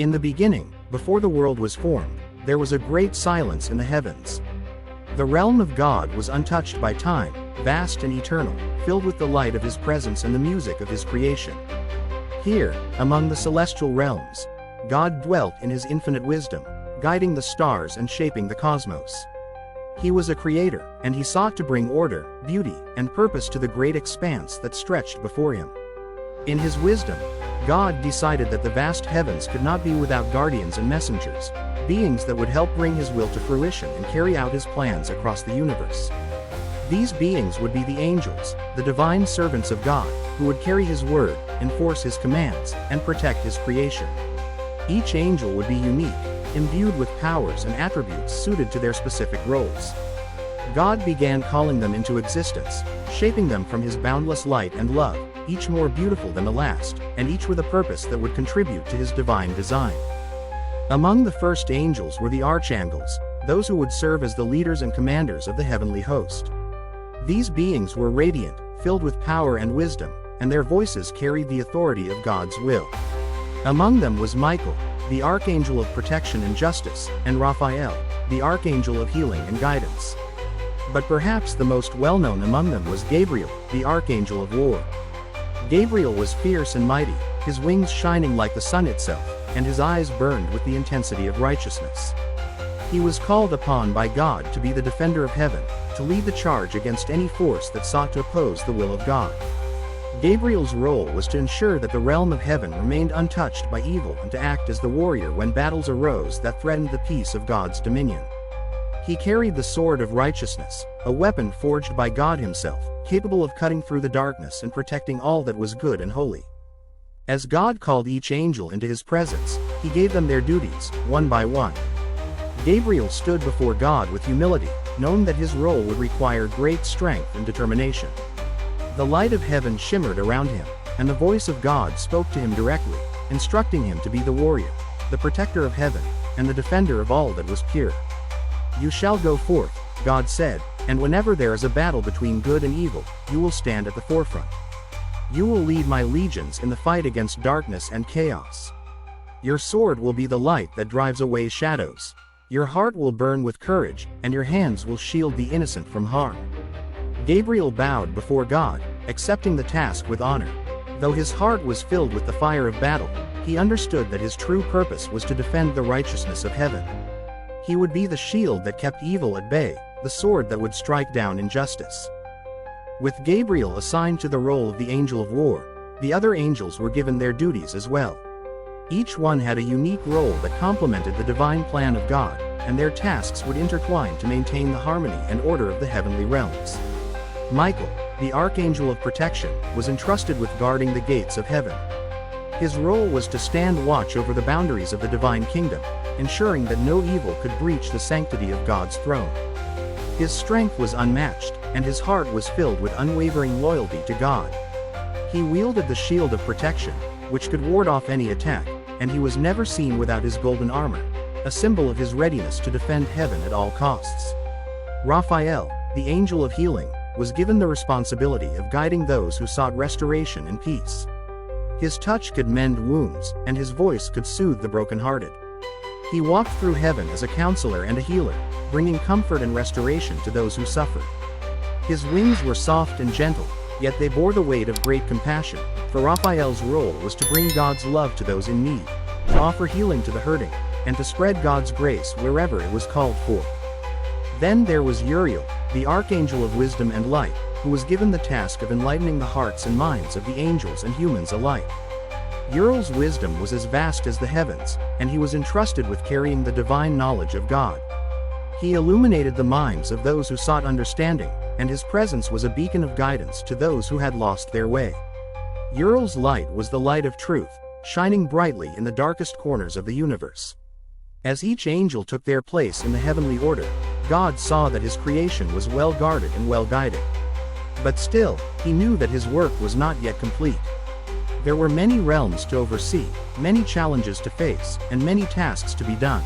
In the beginning, before the world was formed, there was a great silence in the heavens. The realm of God was untouched by time, vast and eternal, filled with the light of His presence and the music of His creation. Here, among the celestial realms, God dwelt in His infinite wisdom, guiding the stars and shaping the cosmos. He was a creator, and He sought to bring order, beauty, and purpose to the great expanse that stretched before Him. In His wisdom, God decided that the vast heavens could not be without guardians and messengers, beings that would help bring His will to fruition and carry out His plans across the universe. These beings would be the angels, the divine servants of God, who would carry His word, enforce His commands, and protect His creation. Each angel would be unique, imbued with powers and attributes suited to their specific roles. God began calling them into existence, shaping them from His boundless light and love, each more beautiful than the last, and each with a purpose that would contribute to His divine design. Among the first angels were the archangels, those who would serve as the leaders and commanders of the heavenly host. These beings were radiant, filled with power and wisdom, and their voices carried the authority of God's will. Among them was Michael, the archangel of protection and justice, and Raphael, the archangel of healing and guidance. But perhaps the most well-known among them was Gabriel, the archangel of war. Gabriel was fierce and mighty, his wings shining like the sun itself, and his eyes burned with the intensity of righteousness. He was called upon by God to be the defender of heaven, to lead the charge against any force that sought to oppose the will of God. Gabriel's role was to ensure that the realm of heaven remained untouched by evil and to act as the warrior when battles arose that threatened the peace of God's dominion. He carried the sword of righteousness, a weapon forged by God Himself, capable of cutting through the darkness and protecting all that was good and holy. As God called each angel into His presence, He gave them their duties, one by one. Gabriel stood before God with humility, knowing that his role would require great strength and determination. The light of heaven shimmered around him, and the voice of God spoke to him directly, instructing him to be the warrior, the protector of heaven, and the defender of all that was pure. "You shall go forth," God said, "and whenever there is a battle between good and evil, you will stand at the forefront. You will lead my legions in the fight against darkness and chaos. Your sword will be the light that drives away shadows. Your heart will burn with courage, and your hands will shield the innocent from harm." Gabriel bowed before God, accepting the task with honor. Though his heart was filled with the fire of battle, he understood that his true purpose was to defend the righteousness of heaven. He would be the shield that kept evil at bay, the sword that would strike down injustice. With Gabriel assigned to the role of the angel of war, the other angels were given their duties as well. Each one had a unique role that complemented the divine plan of God, and their tasks would intertwine to maintain the harmony and order of the heavenly realms. Michael, the archangel of protection, was entrusted with guarding the gates of heaven. His role was to stand watch over the boundaries of the divine kingdom, ensuring that no evil could breach the sanctity of God's throne. His strength was unmatched, and his heart was filled with unwavering loyalty to God. He wielded the shield of protection, which could ward off any attack, and he was never seen without his golden armor, a symbol of his readiness to defend heaven at all costs. Raphael, the angel of healing, was given the responsibility of guiding those who sought restoration and peace. His touch could mend wounds, and his voice could soothe the brokenhearted. He walked through heaven as a counselor and a healer, bringing comfort and restoration to those who suffered. His wings were soft and gentle, yet they bore the weight of great compassion, for Raphael's role was to bring God's love to those in need, to offer healing to the hurting, and to spread God's grace wherever it was called forth. Then there was Uriel, the archangel of wisdom and light, who was given the task of enlightening the hearts and minds of the angels and humans alike. Uriel's wisdom was as vast as the heavens, and he was entrusted with carrying the divine knowledge of God. He illuminated the minds of those who sought understanding, and his presence was a beacon of guidance to those who had lost their way. Uriel's light was the light of truth, shining brightly in the darkest corners of the universe. As each angel took their place in the heavenly order, God saw that his creation was well guarded and well guided. But still, he knew that his work was not yet complete. There were many realms to oversee, many challenges to face, and many tasks to be done.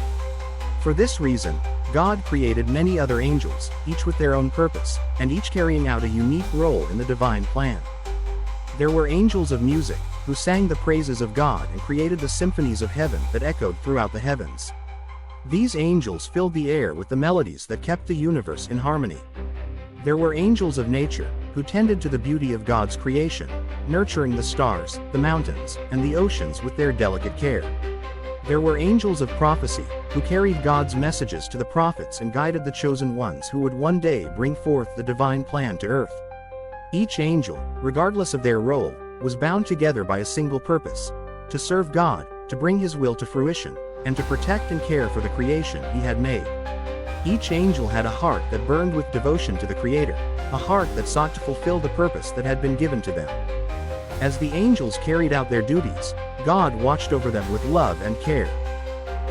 For this reason, God created many other angels, each with their own purpose, and each carrying out a unique role in the divine plan. There were angels of music, who sang the praises of God and created the symphonies of heaven that echoed throughout the heavens. These angels filled the air with the melodies that kept the universe in harmony. There were angels of nature, who tended to the beauty of God's creation, nurturing the stars, the mountains, and the oceans with their delicate care. There were angels of prophecy, who carried God's messages to the prophets and guided the chosen ones who would one day bring forth the divine plan to earth. Each angel, regardless of their role, was bound together by a single purpose: to serve God, to bring His will to fruition, and to protect and care for the creation He had made. Each angel had a heart that burned with devotion to the Creator, a heart that sought to fulfill the purpose that had been given to them. As the angels carried out their duties, God watched over them with love and care.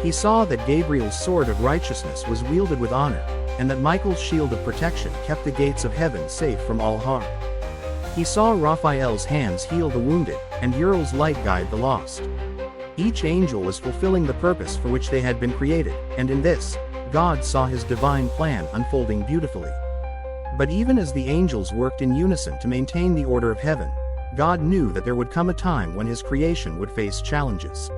He saw that Gabriel's sword of righteousness was wielded with honor, and that Michael's shield of protection kept the gates of heaven safe from all harm. He saw Raphael's hands heal the wounded, and Uriel's light guide the lost. Each angel was fulfilling the purpose for which they had been created, and in this, God saw His divine plan unfolding beautifully. But even as the angels worked in unison to maintain the order of heaven, God knew that there would come a time when His creation would face challenges.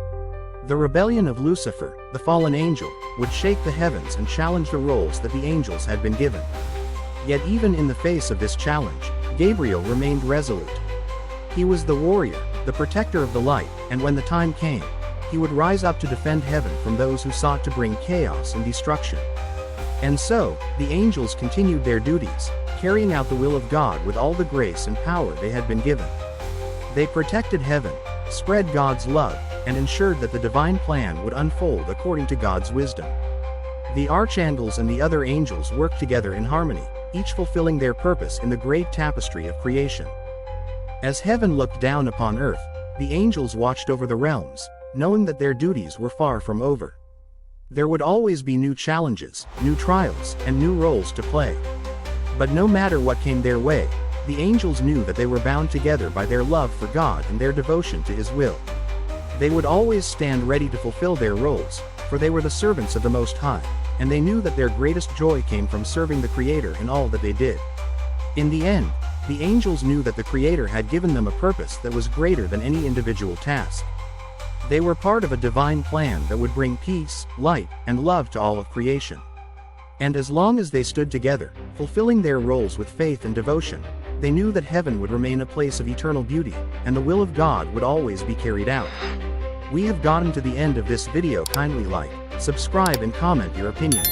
The rebellion of Lucifer, the fallen angel, would shake the heavens and challenge the roles that the angels had been given. Yet even in the face of this challenge, Gabriel remained resolute. He was the warrior, the protector of the light, and when the time came, he would rise up to defend heaven from those who sought to bring chaos and destruction. And so, the angels continued their duties, carrying out the will of God with all the grace and power they had been given. They protected heaven, spread God's love, and ensured that the divine plan would unfold according to God's wisdom. The archangels and the other angels worked together in harmony, each fulfilling their purpose in the great tapestry of creation. As heaven looked down upon earth, the angels watched over the realms, knowing that their duties were far from over. There would always be new challenges, new trials, and new roles to play. But no matter what came their way, the angels knew that they were bound together by their love for God and their devotion to His will. They would always stand ready to fulfill their roles, for they were the servants of the Most High, and they knew that their greatest joy came from serving the Creator in all that they did. In the end, the angels knew that the Creator had given them a purpose that was greater than any individual task. They were part of a divine plan that would bring peace, light, and love to all of creation. And as long as they stood together, fulfilling their roles with faith and devotion, they knew that heaven would remain a place of eternal beauty, and the will of God would always be carried out. We have gotten to the end of this video. Kindly like, subscribe and comment your opinion.